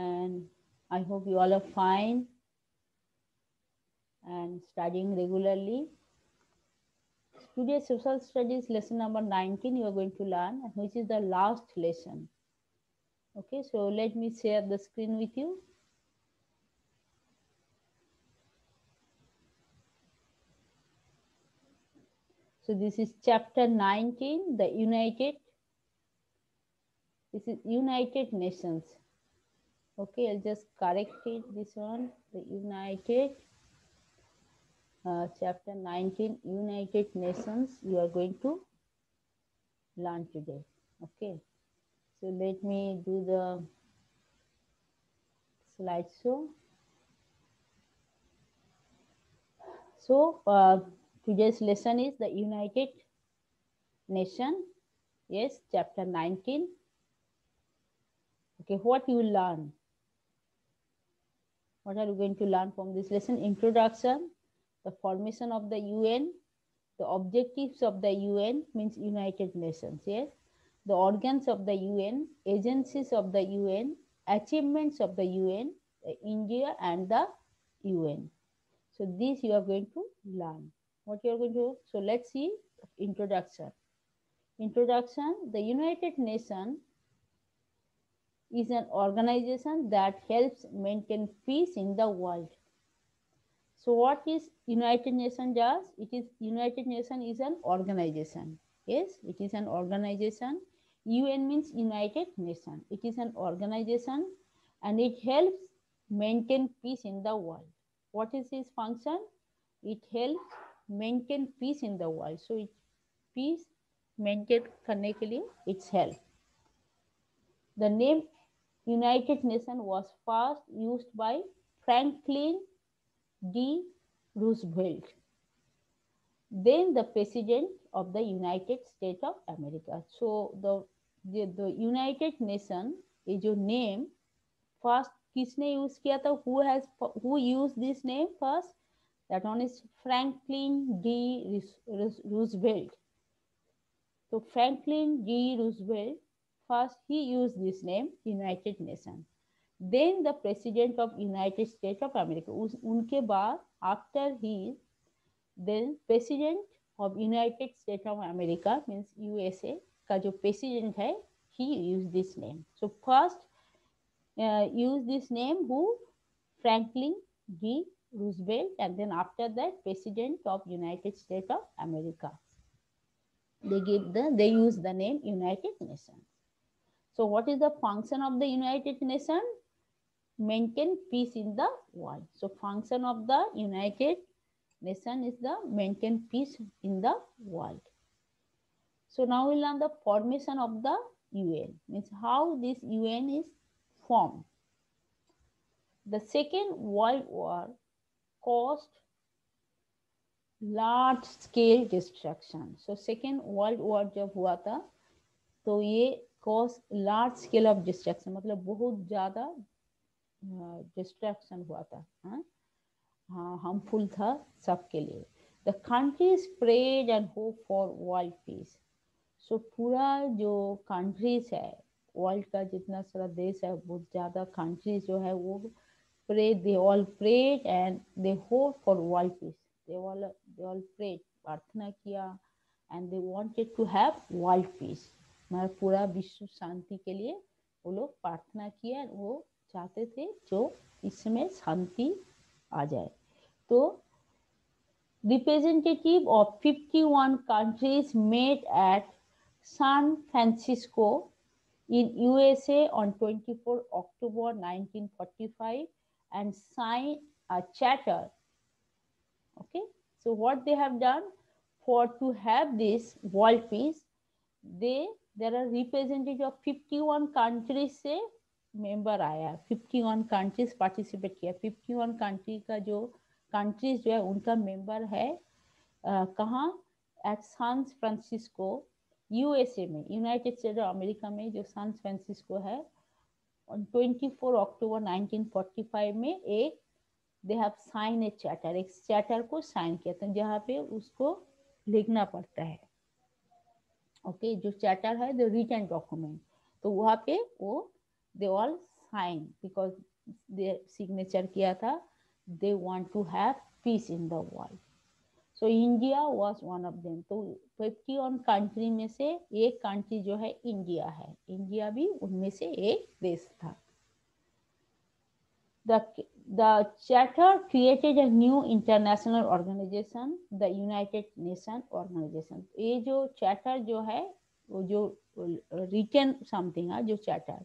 and I hope you all are fine and studying regularly. Today, social studies lesson number 19 you are going to learn, which is the last lesson. Okay, so let me share the screen with you. So this is chapter 19, the this is United Nations. Okay, I'll just correct it, this one, the United, chapter 19, United Nations, you are going to learn today. Okay, so let me do the slideshow. So today's lesson is the United Nation. Yes, chapter 19. Okay, what you will learn? What are you going to learn from this lesson? Introduction, the formation of the UN, the objectives of the UN means United Nations. Yes, the organs of the UN, agencies of the UN, achievements of the UN, India and the UN. So this you are going to learn. What you are going to, so let's see introduction. Introduction, the United Nations is an organization that helps maintain peace in the world. So what is United Nations does? It is United Nations is an organization. Yes, it is an organization. UN means United Nations. It is an organization and it helps maintain peace in the world. What is its function? It helps maintain peace in the world. So it peace maintain करने के लिए its help. The name United Nations was first used by Franklin D. Roosevelt, then the President of the United States of America. So the United Nations is your name first किसने use किया था? Who used this name first? That one is Franklin D. Roosevelt. So Franklin D. Roosevelt first he used this name United Nations. Then the President of United States of America. उनके बाद after he then President of United States of America means USA का जो President है he used this name. So first use this name who? Franklin D. Roosevelt, and then after that President of United States of America. They use the name United Nations. So what is the function of the United Nations? Maintain peace in the world. So function of the United Nations is the maintain peace in the world. So now we'll learn the formation of the UN, means how this UN is formed. The Second World War caused large scale destruction. So Second World War जब हुआ था तो ये cause large scale of destruction, मतलब बहुत ज़्यादा distraction हुआ था. हाँ हार्मफुल था सबके लिए. The countries prayed and hope for world peace. So पूरा जो कंट्रीज है वर्ल्ड का जितना सारा देश है बहुत ज़्यादा कंट्रीज जो है वो they all prayed and they hope for world peace. They all prayed, प्रार्थना किया and they wanted to have world peace. मतलब पूरा विश्व शांति के लिए वो लोग प्रार्थना किया. वो चाहते थे जो इसमें शांति आ जाए. तो representative of 51 countries met at San Francisco in USA on 24 October 1945 and signed a charter. Okay, so what they have done for to have this world peace, there are representative of 51 countries से member आया. 51 countries participate किया. 51 country का जो countries जो है उनका member है कहाँ? एट सैन फ्रांसिस्को यूएसए में, यूनाइटेड स्टेट्स ऑफ अमेरिका में जो सैन फ्रांसिस्को है. ऑन 24 अक्टूबर 1945 में एक they have sign a charter, एक चार्टर को साइन किया था जहाँ पे उसको लिखना पड़ता है. ओके, जो चार्टर है द रिटन डॉक्यूमेंट, तो वहाँ पे वो they all sign because they signature किया था, they want to have peace in the world. So India was one of them. तो 51 कंट्री में से एक कंट्री जो है इंडिया है, इंडिया भी उनमें से एक देश था। The charter created a new international organization, the United Nations Organization. ये जो चार्टर जो है वो जो रिटन समथिंग है जो चार्टर,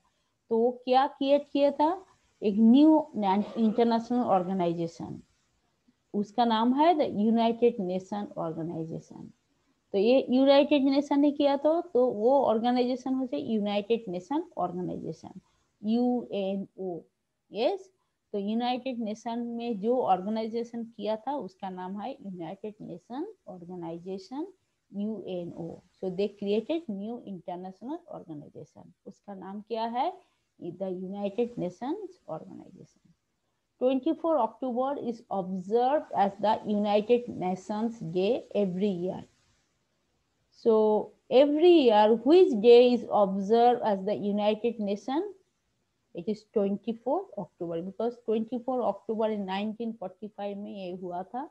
तो वो क्या क्रिएट किया था, एक न्यू इंटरनेशनल ऑर्गेनाइजेशन, उसका नाम है द यूनाइटेड नेशन ऑर्गेनाइजेशन। तो ये यूनाइटेड नेशन ने किया तो वो ऑर्गेनाइजेशन हो जाए United Nation Organisation, UNO। Yes, तो यूनाइटेड नेशन में जो ऑर्गेनाइजेशन किया था उसका नाम है United Nation Organisation, UNO। So they created new international organisation, उसका नाम क्या है, the United Nations Organisation. 24 October is observed as the United Nations Day every year. So every year, which day is observed as the United Nations? It is 24 October because 24 October in 1945 में ये हुआ था,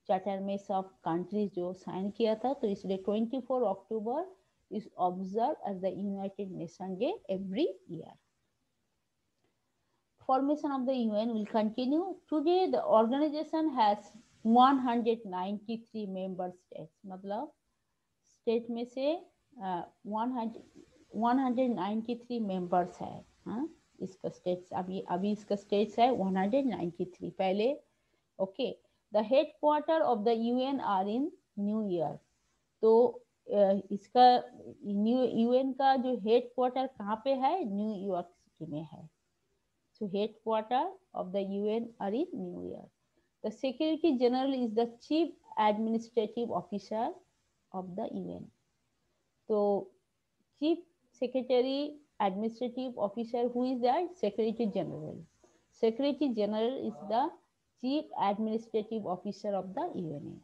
charter में सब countries जो sign किया था, तो इसलिए 24 October is observed as the United Nations Day every year. Formation of the UN will continue. Today the organization has 193 member states, मतलब स्टेट में से 193 मेंबर्स है। हाँ, इसका स्टेट्स अभी इसका स्टेट्स है 193 पहले। Okay, the head quarter of the UN are in New York. तो इसका UN का जो हेड क्वार्टर कहाँ पे है, न्यूयॉर्क सिटी में है। So headquarter of the UN are in New York. The Secretary General is the Chief Administrative Officer of the UN. So Chief Secretary Administrative Officer, who is that? Secretary General. Secretary General is the Chief Administrative Officer of the UN.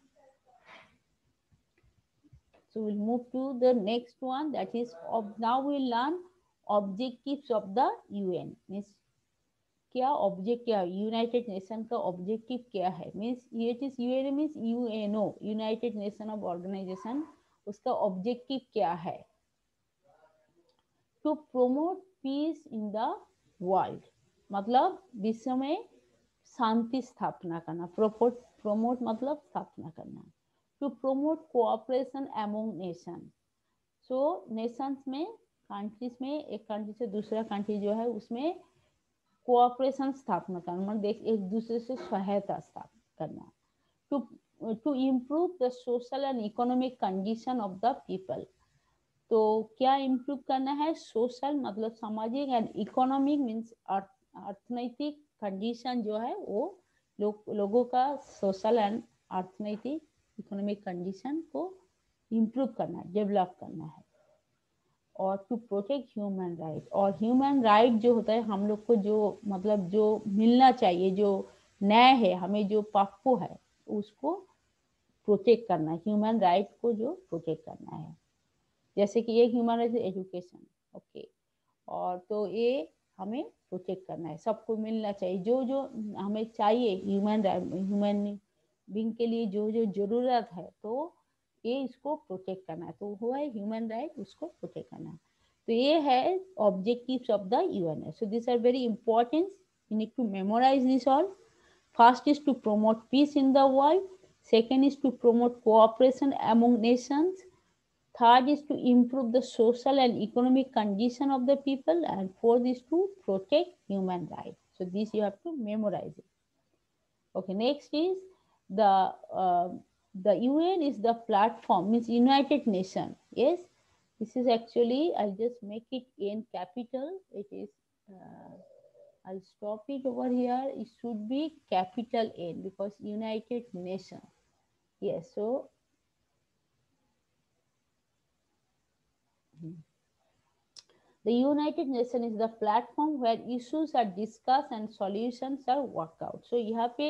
So we'll move to the next one, that is now we'll learn objectives of the UN. Means क्या object, क्या united nation का objective क्या है, means it is UN means UNO, united nation of organisation, उसका objective क्या है, to promote peace in the world, मतलब विश्व में शांति स्थापना करना, प्रोमोट मतलब स्थापना करना, to promote cooperation among nation. So nations में, कंट्रीज में, एक कंट्री से दूसरा कंट्री जो है उसमें कोऑपरेशन स्थापना करना, मतलब एक दूसरे से सहायता स्थापना करना, to improve the social and economic condition of the people. तो क्या इम्प्रूव करना है, सोशल मतलब सामाजिक, एंड इकोनॉमिक मीन्स अर्थनैतिक कंडीशन जो है वो लोगों का सोशल एंड अर्थनैतिक इकोनॉमिक कंडीशन को इम्प्रूव करना है, डेवलप करना है। और टू प्रोटेक्ट ह्यूमन राइट, और ह्यूमन राइट जो होता है हम लोग को जो मतलब जो मिलना चाहिए, जो न्याय है, हमें जो प्राप्य है उसको प्रोटेक्ट करना है, ह्यूमन राइट को जो प्रोटेक्ट करना है। जैसे कि एक ह्यूमन राइट एजुकेशन, ओके, और तो ये हमें प्रोटेक्ट करना है, सबको मिलना चाहिए, जो जो हमें चाहिए ह्यूमन बीइंग के लिए जो जो जरूरत है, तो ये इसको प्रोटेक्ट करना है, तो हुआ है ह्यूमन राइट, उसको प्रोटेक्ट करना है। तो ये है objectives of the UN। So this are very important, you need to memorise this all. First is to promote peace in the world, second is to promote cooperation among nations, third is to improve the social and economic condition of the people, and fourth is to protect human rights. So this you have to memorize it. Okay, next is the UN is the platform, means United Nations. Yes, this is actually, I'll just make it in capital. It is I'll stop it over here. It should be capital N because United Nations. Yes, so the United Nations is the platform where issues are discussed and solutions are worked out. So यहाँ पे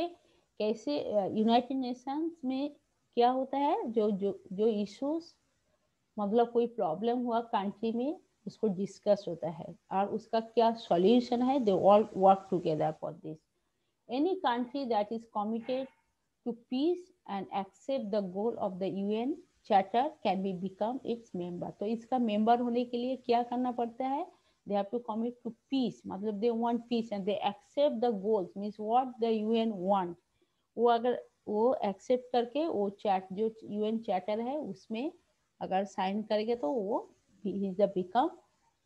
कैसे United Nations में क्या होता है, जो जो जो इश्यूज, मतलब कोई प्रॉब्लम हुआ कंट्री में, उसको डिस्कस होता है और उसका क्या सॉल्यूशन है, they all work together for this. Any country that is committed to peace and accept the goal of the UN charter can be become its member. तो इसका मेंबर होने के लिए क्या करना पड़ता है? They have to commit to peace, मतलब they want peace and they accept the goals, means what the UN want. वो अगर वो एक्सेप्ट करके वो चैट जो UN चार्टर है उसमें अगर साइन करेंगे तो वो he is the become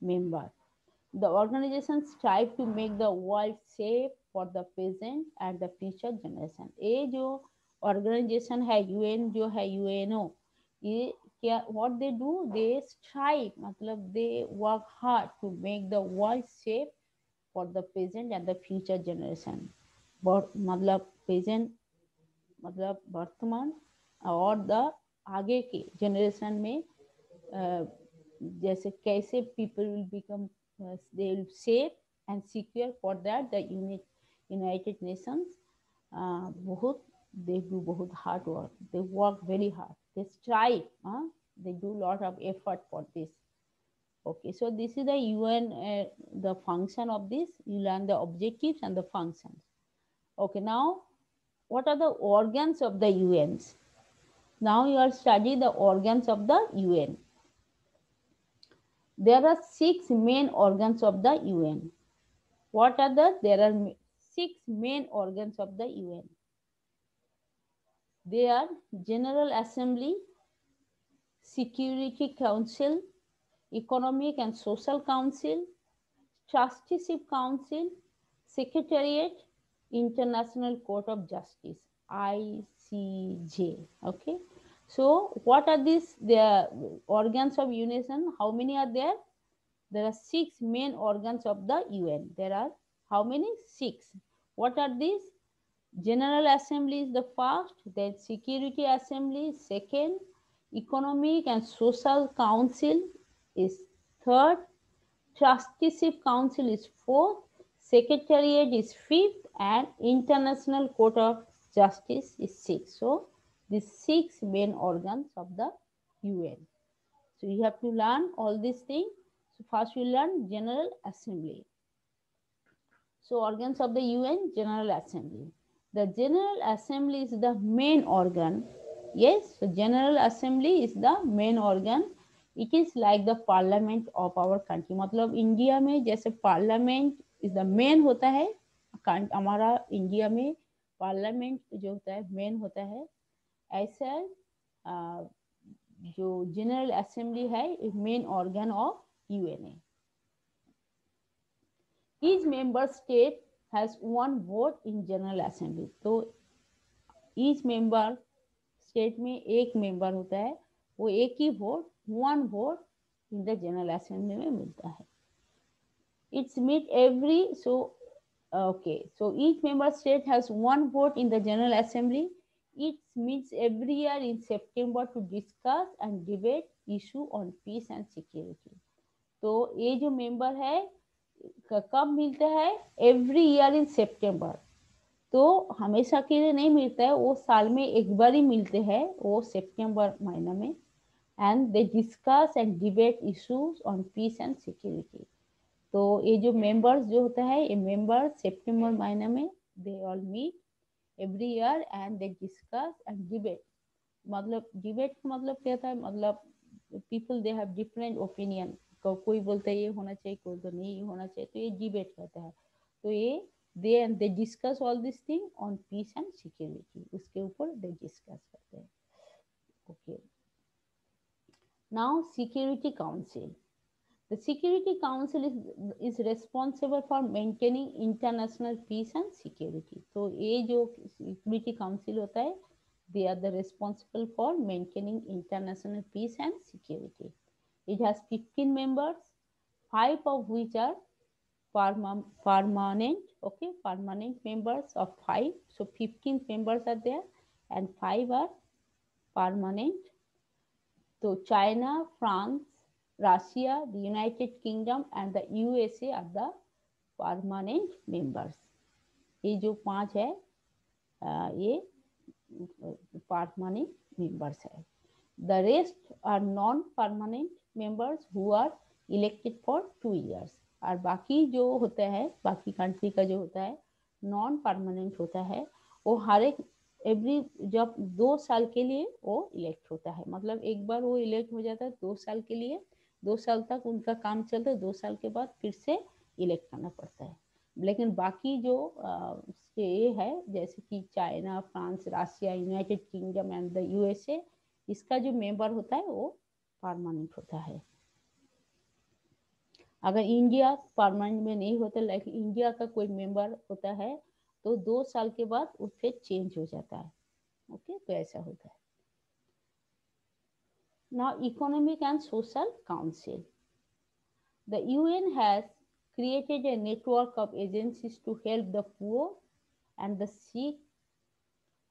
member. The organization strive to make the world safe for the present and the future generation. ये जो ऑर्गेनाइजेशन है यूएन जो है यूएनओ, ये क्या what they do, they strive मतलब they work hard to make the world safe for the present and the future generation. मतलब present मतलब वर्तमान और द आगे के जनरेशन में जैसे कैसे people will become they will safe and secure. For that the United Nations बहुत they do बहुत hard work, they work very hard, they strive, they do lot of effort for this. Okay, so this is the UN, the function of this, you learn the objectives and the functions. Okay, now what are the organs of the UNs? Now you are studying the organs of the UN. There are 6 main organs of the UN. What are the? There are 6 main organs of the UN. They are General Assembly, Security Council, Economic and Social Council, Trusteeship Council, Secretariat, International Court of Justice, ICJ. Okay. So what are these? The organs of UN. How many are there? There are 6 main organs of the UN. There are how many? 6. What are these? General Assembly is the first, then Security Assembly second, Economic and Social Council is third, Trusteeship Council is fourth, Secretariat is fifth, and International Court of Justice is sixth. So these 6 main organs of the UN. So you have to learn all these things. So first we learn General Assembly. So organs of the UN, General Assembly. The General Assembly is the main organ. Yes, so General Assembly is the main organ. It is like the parliament of our country. मतलब India में जैसे parliament is the main होता है, हमारा India में parliament जो होता है main होता है, ऐसा जो General Assembly है main organ of UN है. Each member state has one vote in General Assembly. तो each member state में एक member होता है, वो एक ही vote, one vote in the General Assembly में मिलता है. It's meet every, so okay, so each member state has one vote in the General Assembly. It meets every year in September to discuss and debate issue on peace and security. तो ये जो member है कब मिलता है? Every year in सितंबर. तो हमेशा के लिए नहीं मिलता है, वो साल में एक बार ही मिलते हैं, वो सितंबर महीना में. And they discuss and debate issues on peace and security. तो ये जो मेंबर्स जो होता है, ये मेंबर्स सितंबर महीना में they all meet every year and they discuss and debate. मतलब डिबेट का मतलब क्या था? मतलब people they have different opinion. कोई बोलता है ये होना चाहिए, कोई तो नहीं होना चाहिए, तो ये डिबेट कहता है. तो ये they discuss all this thing on peace and security, उसके ऊपर दे डिस्कस करते हैं. Okay, now security council. The Security Council is responsible for maintaining international peace and security. तो ये जो Security Council होता है, they are the responsible for maintaining international peace and security. It has 15 members, 5 of which are permanent. Okay, permanent members of 5. So 15 members are there and 5 are permanent. So China, France, Russia, the United Kingdom and the USA are the permanent members. ये जो 5 है ये permanent members है. The rest are non-permanent members who are elected for 2 years। और बाकी जो होता है, बाकी कंट्री का जो होता है नॉन परमानेंट होता है, वो हर एक एवरी जब 2 साल के लिए वो इलेक्ट होता है। मतलब एक बार वो इलेक्ट हो जाता है 2 साल के लिए, 2 साल तक उनका काम चलता है, 2 साल के बाद फिर से इलेक्ट करना पड़ता है। लेकिन बाकी जो ये है जैसे कि China, France, Russia, United kingdom and the USA, इसका जो मेंबर होता है वो परमानेंट होता है। अगर इंडिया परमानेंट में नहीं होता, लाइक इंडिया का कोई मेंबर होता है तो 2 साल के बाद वो फिर चेंज हो जाता है। ओके, तो ऐसा होता है। Now economic and social council. The UN has created a network of agencies to help the poor and the sick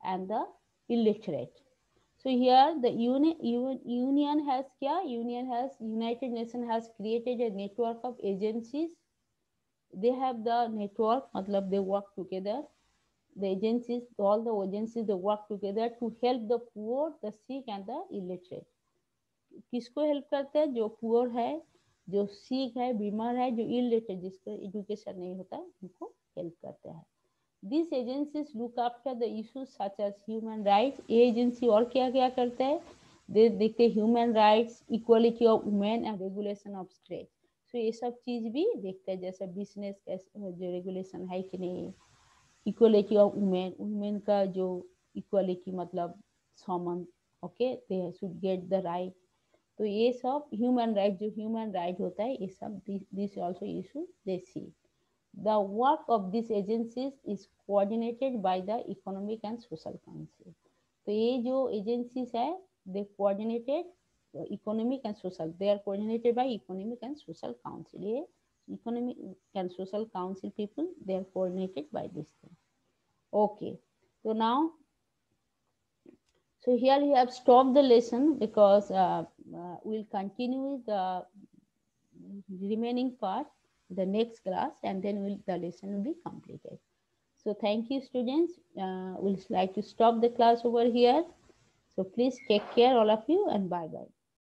and the illiterate. So here the union has United Nations has created a network of agencies. They have the network, matlab they work together. The agencies, all the agencies, they work together to help the poor, the sick and the illiterate. किसको help करते हैं? जो poor है, जो सिक है, बीमार है, जो इलिटरेट जिसको एजुकेशन नहीं होता, उनको हेल्प करते हैं। This agencies look after the issues such as human rights. ये एजेंसी और क्या क्या करते हैं? दे देखते human rights, equality of women and regulation of trade. So ये सब चीज भी देखते हैं, जैसे बिजनेस जो रेगुलेशन है कि नहीं, इक्वलिटी ऑफ वुमेन, वुमेन का जो इक्वलिटी मतलब समान, okay, they should get the right. तो ये सब ह्यूमन राइट, जो ह्यूमन राइट होता है, ये सब this also issue they see. The work of this agencies is coordinated by the economic and social council. तो ये जो एजेंसीज है, they coordinated economic and social, they are coordinated by economic and social council. ये economic and social council people, they are coordinated by this thing. Okay, so now, so here we have stopped the lesson because we'll continue the remaining part the next class, and then the lesson will be completed. So thank you students. We'll like to stop the class over here. So please take care all of you, and bye bye.